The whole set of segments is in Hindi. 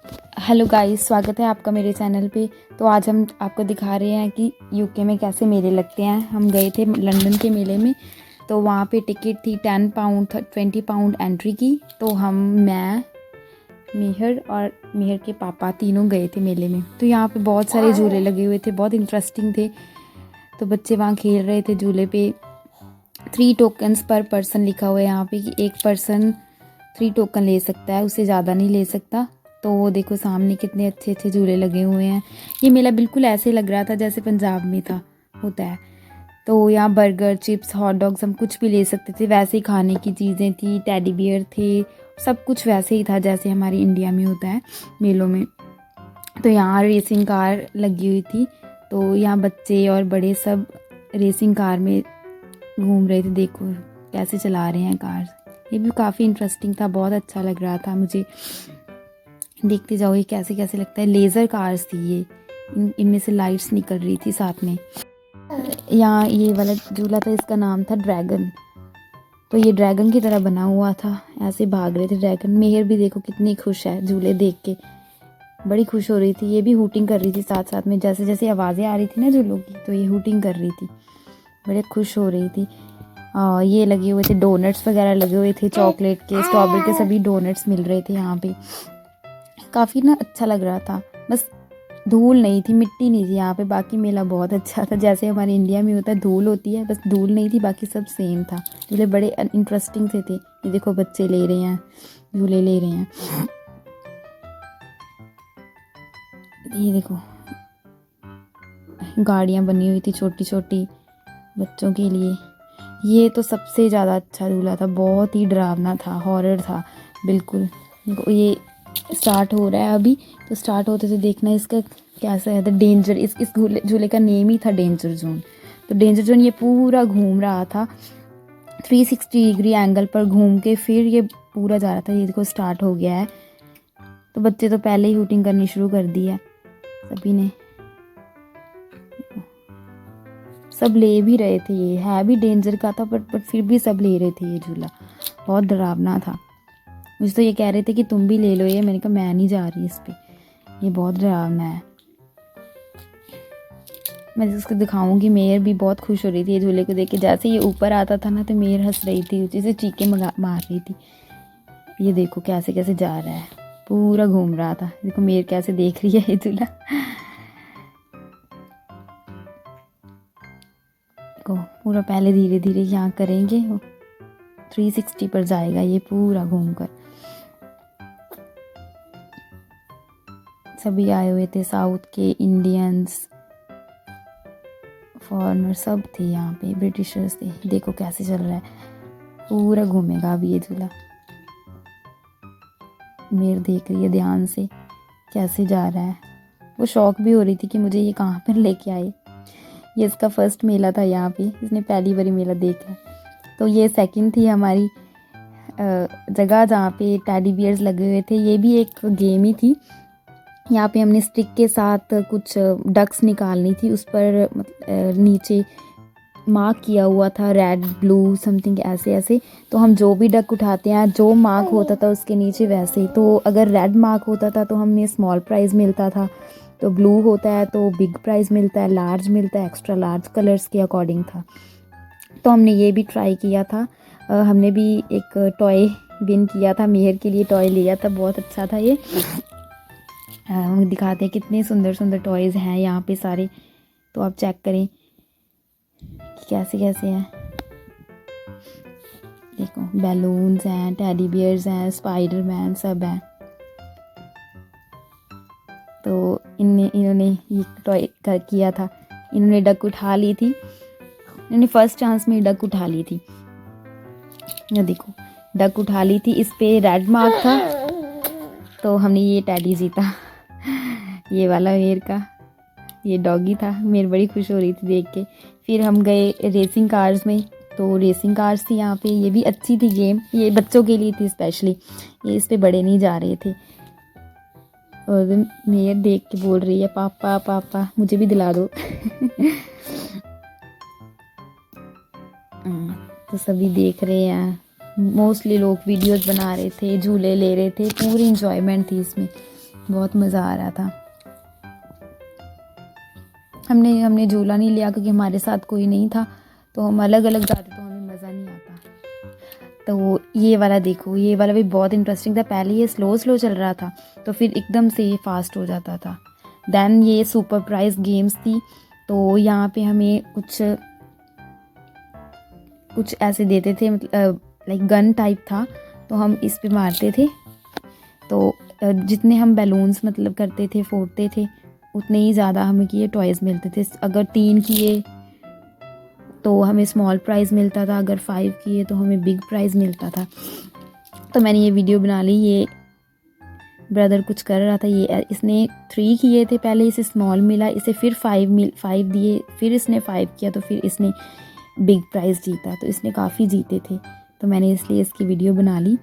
हेलो गाइस, स्वागत है आपका मेरे चैनल पे। तो आज हम आपको दिखा रहे हैं कि यूके में कैसे मेले लगते हैं। हम गए थे लंदन के मेले में, तो वहाँ पे टिकट थी 10 पाउंड 20 पाउंड एंट्री की। तो मैं मेहर और मेहर के पापा तीनों गए थे मेले में। तो यहाँ पे बहुत सारे झूले लगे हुए थे, बहुत इंटरेस्टिंग थे। तो बच्चे वहाँ खेल रहे थे झूले पे। 3 टोकन्स पर पर्सन लिखा हुआ है यहाँ पे कि एक पर्सन 3 टोकन ले सकता है, उससे ज़्यादा नहीं ले सकता। तो वो देखो सामने कितने अच्छे अच्छे झूले लगे हुए हैं। ये मेला बिल्कुल ऐसे लग रहा था जैसे पंजाब में होता है। तो यहाँ बर्गर, चिप्स, हॉट डॉग्स हम कुछ भी ले सकते थे। वैसे ही खाने की चीज़ें थी, टेडी बियर थे, सब कुछ वैसे ही था जैसे हमारे इंडिया में होता है मेलों में। तो यहाँ रेसिंग कार लगी हुई थी। तो यहाँ बच्चे और बड़े सब रेसिंग कार में घूम रहे थे। देखो कैसे चला रहे हैं कार। ये भी काफ़ी इंटरेस्टिंग था, बहुत अच्छा लग रहा था मुझे। देखते जाओ ये कैसे कैसे लगता है। लेज़र कार्स थी ये, इनमें से लाइट्स निकल रही थी साथ में। यहाँ ये वाला झूला था, इसका नाम था ड्रैगन। तो ये ड्रैगन की तरह बना हुआ था, ऐसे भाग रहे थे ड्रैगन। मेहर भी देखो कितनी खुश है झूले देख के, बड़ी खुश हो रही थी। ये भी हूटिंग कर रही थी साथ साथ में, जैसे जैसे आवाज़ें आ रही थी ना झूलों की, तो ये हूटिंग कर रही थी, बड़े खुश हो रही थी। ये लगे हुए थे डोनट्स वगैरह लगे हुए थे, चॉकलेट के, स्ट्रॉबेरी के, सभी डोनट्स मिल रहे थे यहाँ पे। काफ़ी ना अच्छा लग रहा था। बस धूल नहीं थी, मिट्टी नहीं थी यहाँ पे। बाकी मेला बहुत अच्छा था, जैसे हमारे इंडिया में होता है धूल होती है, बस धूल नहीं थी, बाकी सब सेम था। झूले बड़े इंटरेस्टिंग से थे। ये देखो बच्चे ले रहे हैं, झूले ले रहे हैं। ये देखो गाड़ियाँ बनी हुई थी छोटी छोटी बच्चों के लिए। ये तो सबसे ज़्यादा अच्छा झूला था, बहुत ही डरावना था, हॉरर था बिल्कुल। देखो ये स्टार्ट हो रहा है अभी, तो स्टार्ट होते थे देखना इसका कैसा है। तो डेंजर, इस झूले का नेम ही था डेंजर जोन। तो डेंजर जोन ये पूरा घूम रहा था 360 डिग्री एंगल पर घूम के, फिर ये पूरा जा रहा था। ये देखो स्टार्ट हो गया है। तो बच्चे तो पहले ही शूटिंग करनी शुरू कर दी है सभी ने। सब ले भी रहे थे, ये है भी डेंजर का था, बट फिर भी सब ले रहे थे। ये झूला बहुत डरावना था। मुझे तो ये कह रहे थे कि तुम भी ले लो ये, मैंने कहा मैं नहीं जा रही इस पे, ये बहुत डरावना है। मैं इसको दिखाऊंगी। मेयर भी बहुत खुश हो रही थी ये झूले को देख के। जैसे ये ऊपर आता था ना, तो मेयर हंस रही थी, जैसे चीखे मार रही थी। ये देखो कैसे कैसे जा रहा है, पूरा घूम रहा था। देखो मेयर कैसे देख रही है ये झूला को। पूरा पहले धीरे धीरे यहाँ करेंगे, 360 पर जाएगा ये पूरा घूमकर। सभी आए हुए थे, साउथ के, इंडियंस, फॉरेनर सब थे यहाँ पे, ब्रिटिशर्स थे। देखो कैसे चल रहा है, पूरा घूमेगा अभी ये झूला। मेरे देख रही है ध्यान से कैसे जा रहा है। वो शौक भी हो रही थी कि मुझे ये कहाँ पर लेके आए। ये इसका फर्स्ट मेला था यहाँ पे, इसने पहली बारी मेला देखा। तो ये सेकंड थी हमारी जगह जहाँ पे टेडी बियर्स लगे हुए थे। ये भी एक गेम ही थी। यहाँ पे हमने स्टिक के साथ कुछ डक्स निकालनी थी, उस पर नीचे मार्क किया हुआ था, रेड, ब्लू, समथिंग ऐसे ऐसे। तो हम जो भी डक उठाते हैं, जो मार्क होता था उसके नीचे वैसे। तो अगर रेड मार्क होता था तो हमें स्मॉल प्राइज़ मिलता था, तो ब्लू होता है तो बिग प्राइज़ मिलता है, लार्ज मिलता है, एक्स्ट्रा लार्ज, कलर्स के अकॉर्डिंग था। तो हमने ये भी ट्राई किया था। हमने भी एक टॉय विन किया था, मेहर के लिए टॉय लिया था, बहुत अच्छा था ये। हम दिखाते हैं कितने सुंदर सुंदर टॉयज़ हैं यहाँ पे सारे। तो आप चेक करें कि कैसे कैसे हैं। देखो बैलून्स हैं, टेडी बियर्स हैं, स्पाइडरमैन सब हैं। तो इन्होंने ये टॉय किया था। इन्होंने डक उठा ली थी, इन्होंने फर्स्ट चांस में डक उठा ली थी। ये देखो डक उठा ली थी, इस पे रेड मार्क था, तो हमने ये टेडी जीता ये वाला मेर का, ये डॉगी था। मेरी बड़ी खुश हो रही थी देख के। फिर हम गए रेसिंग कार्स में। तो रेसिंग कार्स थी यहाँ पे, ये भी अच्छी थी गेम, ये बच्चों के लिए थी स्पेशली, ये इस पे बड़े नहीं जा रहे थे। और मेयर देख के बोल रही है पापा पापा मुझे भी दिला दो तो सभी देख रहे हैं, मोस्टली लोग वीडियोस बना रहे थे, झूले ले रहे थे, पूरी इंजॉयमेंट थी इसमें। बहुत मज़ा आ रहा था। हमने झूला नहीं लिया क्योंकि हमारे साथ कोई नहीं था, तो हम अलग अलग जाते तो हमें मज़ा नहीं आता। तो ये वाला देखो, ये वाला भी बहुत इंटरेस्टिंग था। पहले ये स्लो स्लो चल रहा था, तो फिर एकदम से ये फास्ट हो जाता था। देन ये सुपर प्राइज गेम्स थी, तो यहाँ पे हमें कुछ ऐसे देते थे, मतलब लाइक गन टाइप था, तो हम इस पे मारते थे। तो जितने हम बैलून्स मतलब करते थे, फोड़ते थे, उतने ही ज़्यादा हमें किए टॉयज़ मिलते थे। अगर 3 किए तो हमें स्मॉल प्राइज़ मिलता था, अगर 5 किए तो हमें बिग प्राइज़ मिलता था। तो मैंने ये वीडियो बना ली। ये ब्रदर कुछ कर रहा था, ये इसने 3 किए थे पहले, इसे स्मॉल मिला, इसे फिर 5 दिए, फिर इसने 5 किया, तो फिर इसने बिग प्राइज़ जीता। तो इसने काफ़ी जीते थे, तो मैंने इसलिए इसकी वीडियो बना ली।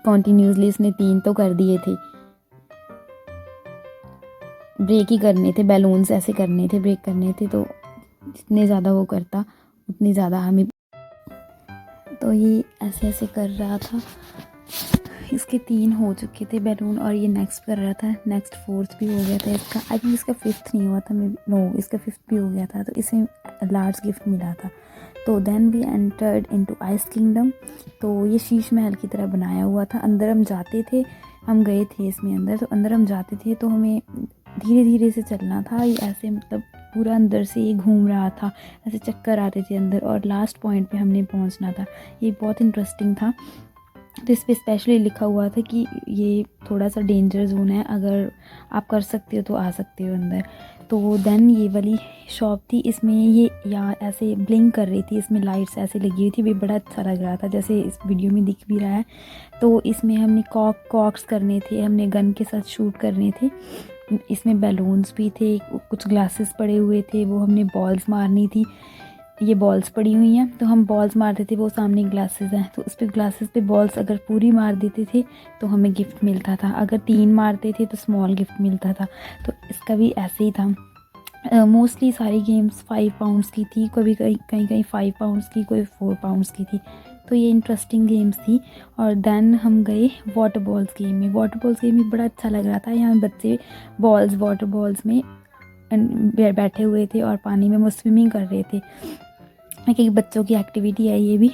कॉन्टीन्यूसली इसने 3 तो कर दिए थे। ब्रेक ही करने थे, बैलून्स ऐसे करने थे, ब्रेक करने थे, तो जितने ज़्यादा वो करता उतनी ज़्यादा हमें। तो ये ऐसे ऐसे कर रहा था। इसके 3 हो चुके थे बैलून, और ये नेक्स्ट कर रहा था। नेक्स्ट 4th भी हो गया था इसका। आई थिंक इसका 5th नहीं हुआ था, नो इसका 5th भी हो गया था। तो इसे लार्ज गिफ्ट मिला था। तो then we entered into ice kingdom. तो ये शीश महल की तरह बनाया हुआ था। अंदर हम जाते थे, हम गए थे इसमें अंदर, तो अंदर हम जाते थे तो हमें धीरे धीरे से चलना था। ये ऐसे मतलब पूरा अंदर से ये घूम रहा था, ऐसे चक्कर आते थे अंदर, और लास्ट पॉइंट पे हमने पहुंचना था। ये बहुत इंटरेस्टिंग था। तो इस पर स्पेशली लिखा हुआ था कि ये थोड़ा सा डेंजर जोन है, अगर आप कर सकते हो तो आ सकते हो अंदर। तो देन ये वाली शॉप थी, इसमें ये या ऐसे ब्लिंक कर रही थी, इसमें लाइट्स ऐसे लगी हुई थी, भी बड़ा अच्छा लग रहा था, जैसे इस वीडियो में दिख भी रहा है। तो इसमें हमने कॉक्स करने थे, हमने गन के साथ शूट करने थे। इसमें बैलून्स भी थे, कुछ ग्लासेस पड़े हुए थे, वो हमने बॉल्स मारनी थी। ये बॉल्स पड़ी हुई हैं, तो हम बॉल्स मारते थे, वो सामने ग्लासेस हैं, तो उस पर ग्लासेस पे बॉल्स अगर पूरी मार देते थे तो हमें गिफ्ट मिलता था। अगर 3 मारते थे तो स्मॉल गिफ्ट मिलता था। तो इसका भी ऐसे ही था। मोस्टली सारी गेम्स 5 पाउंड्स की थी, कभी कहीं 5 पाउंड्स की, कोई 4 पाउंड्स की थी। तो ये इंटरेस्टिंग गेम्स थी। और देन हम गए वाटर बॉल्स गेम में। वाटर बॉल्स गेम में बड़ा अच्छा लग रहा था। यहाँ बच्चे वाटर बॉल्स में बैठे हुए थे और पानी में वो स्विमिंग कर रहे थे। एक बच्चों की एक्टिविटी है ये भी।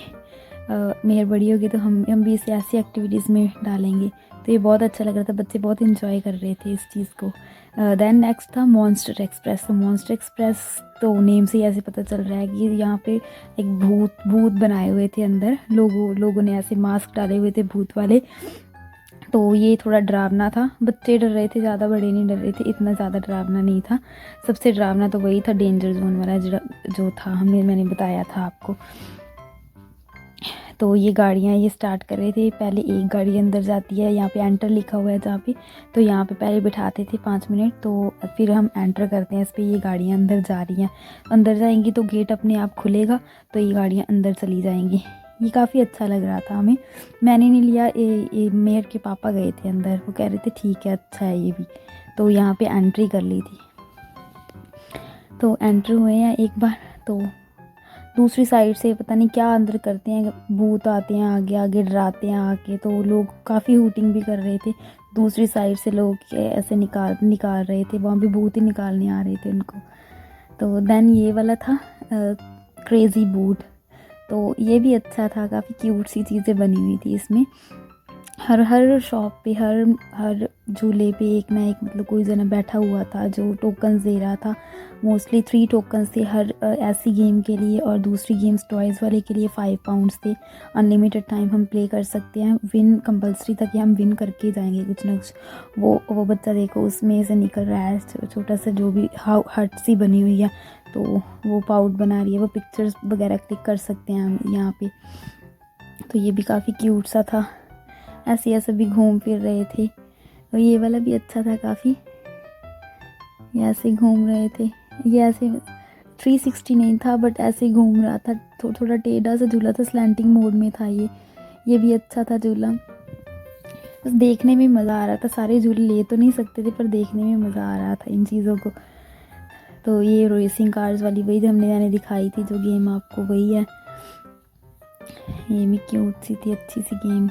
मेहर बड़ी होगी तो हम भी इसे ऐसी एक्टिविटीज़ में डालेंगे। तो ये बहुत अच्छा लग रहा था, बच्चे बहुत इंजॉय कर रहे थे इस चीज़ को। देन नेक्स्ट था मॉन्स्टर एक्सप्रेस। तो मॉन्स्टर एक्सप्रेस तो नेम से ही ऐसे पता चल रहा है कि यहाँ पे एक भूत बनाए हुए थे अंदर। लोगों ने ऐसे मास्क डाले हुए थे भूत वाले। तो ये थोड़ा डरावना था, बच्चे डर रहे थे, ज़्यादा बड़े नहीं डर रहे थे, इतना ज़्यादा डरावना नहीं था। सबसे डरावना तो वही था, डेंजर जोन वाला जो था, मैंने बताया था आपको। तो ये गाड़ियाँ ये स्टार्ट कर रहे थे। पहले एक गाड़ी अंदर जाती है, यहाँ पे एंटर लिखा हुआ है जहाँ पे, तो यहाँ पे पहले बिठाते थे 5 मिनट, तो फिर हम एंटर करते हैं इस पर। ये गाड़ियाँ अंदर जा रही हैं, अंदर जाएंगी तो गेट अपने आप खुलेगा, तो ये गाड़ियाँ अंदर चली जाएंगी। ये काफ़ी अच्छा लग रहा था हमें। मैंने नहीं लिया, ये मेयर के पापा गए थे अंदर, वो कह रहे थे ठीक है अच्छा है ये भी। तो यहाँ पे एंट्री कर ली थी। तो एंटर हुए हैं एक बार, तो दूसरी साइड से पता नहीं क्या अंदर करते हैं, भूत आते हैं आगे आगे, डराते हैं आके। तो लोग काफ़ी हूटिंग भी कर रहे थे। दूसरी साइड से लोग ऐसे निकाल रहे थे, वहाँ भी भूत ही निकालने आ रहे थे उनको। तो देन ये वाला था क्रेज़ी बूट। तो ये भी अच्छा था, काफ़ी क्यूट सी चीज़ें बनी हुई थी इसमें। हर शॉप पे, हर झूले पे एक ना एक मतलब कोई जना बैठा हुआ था जो टोकन्स दे रहा था। मोस्टली 3 टोकन्स थे हर ऐसी गेम के लिए, और दूसरी गेम्स टॉयज़ वाले के लिए 5 पाउंड्स थे। अनलिमिटेड टाइम हम प्ले कर सकते हैं, विन कंपलसरी था कि हम विन करके जाएंगे कुछ ना कुछ। वो बच्चा देखो उसमें से निकल रहा है, छोटा सा जो भी हट सी बनी हुई है, तो वो पाउट बना रही है, वो पिक्चर्स वगैरह क्लिक कर सकते हैं हम यहाँ पे। तो ये भी काफ़ी क्यूट सा था, ऐसे भी घूम फिर रहे थे। और ये वाला भी अच्छा था काफ़ी, ये ऐसे घूम रहे थे। ये ऐसे 360 नहीं था, बट ऐसे घूम रहा था, थोड़ा टेढ़ा सा झूला था, स्लैंटिंग मोड में था ये भी अच्छा था झूला। बस देखने में मज़ा आ रहा था, सारे झूले ले तो नहीं सकते थे, पर देखने में मज़ा आ रहा था इन चीज़ों को। तो ये रेसिंग कार्स वाली वही जो मैंने दिखाई थी जो गेम आपको, वही है। ये भी क्यूट सी थी, अच्छी सी गेम।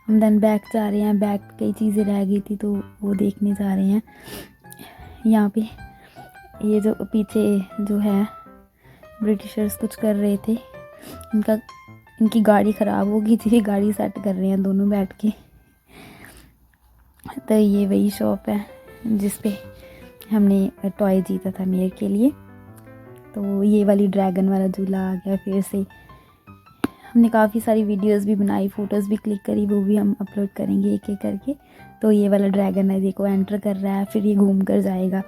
हम देन बैक जा रहे हैं, बैक कई चीज़ें रह गई थी तो वो देखने जा रहे हैं। यहाँ पे ये जो पीछे जो है ब्रिटिशर्स कुछ कर रहे थे, इनकी गाड़ी ख़राब हो गई थी, गाड़ी सेट कर रहे हैं दोनों बैठ के। तो ये वही शॉप है जिस पे हमने टॉय जीता था मेरे के लिए। तो ये वाली ड्रैगन वाला झूला आ गया फिर से। हमने काफ़ी सारी वीडियोस भी बनाई, फ़ोटोज़ भी क्लिक करी, वो भी हम अपलोड करेंगे एक एक करके। तो ये वाला ड्रैगन है, देखो एंटर कर रहा है, फिर ये घूम कर जाएगा।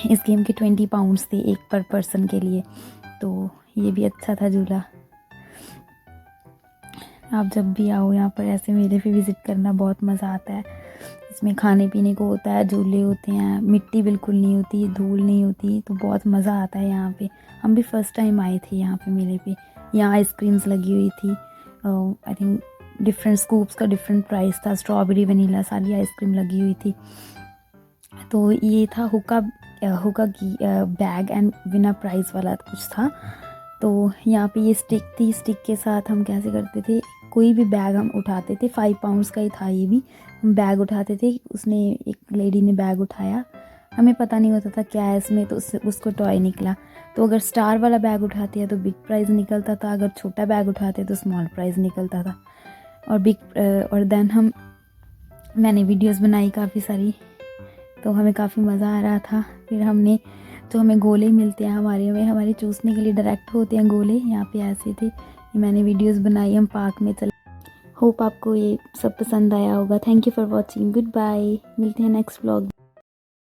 इस गेम के 20 पाउंड्स थे एक पर पर्सन के लिए, तो ये भी अच्छा था झूला। आप जब भी आओ यहाँ पर ऐसे मेले पे विज़िट करना, बहुत मज़ा आता है। इसमें खाने पीने को होता है, झूले होते हैं, मिट्टी बिल्कुल नहीं होती, धूल नहीं होती, तो बहुत मज़ा आता है यहाँ पे। हम भी फ़र्स्ट टाइम आए थे यहाँ पे मेले पे। यहाँ आइसक्रीम्स लगी हुई थी, आई थिंक डिफरेंट स्कूप्स का डिफरेंट प्राइस था, स्ट्रॉबेरी वनीला सारी आइसक्रीम लगी हुई थी। तो ये था हुक्का की बैग एंड विनर प्राइज़ वाला कुछ था। तो यहाँ पे ये स्टिक थी, स्टिक के साथ हम कैसे करते थे, कोई भी बैग हम उठाते थे, 5 पाउंड्स का ही था ये भी। हम बैग उठाते थे, उसने एक लेडी ने बैग उठाया, हमें पता नहीं होता था क्या है इसमें, तो उसको टॉय निकला। तो अगर स्टार वाला बैग उठाते हैं तो बिग प्राइज़ निकलता था, अगर छोटा बैग उठाते तो स्मॉल प्राइज़ निकलता था। और देन मैंने वीडियोस बनाई काफ़ी सारी, तो हमें काफ़ी मज़ा आ रहा था। फिर हमने जो हमें गोले मिलते हैं हमारे चूसने के लिए डायरेक्ट होते हैं गोले, यहाँ पे ऐसे थे। मैंने वीडियोस बनाई, हम पार्क में चले। होप आपको ये सब पसंद आया होगा। Thank you for watching, goodbye, मिलते हैं नेक्स्ट व्लॉग।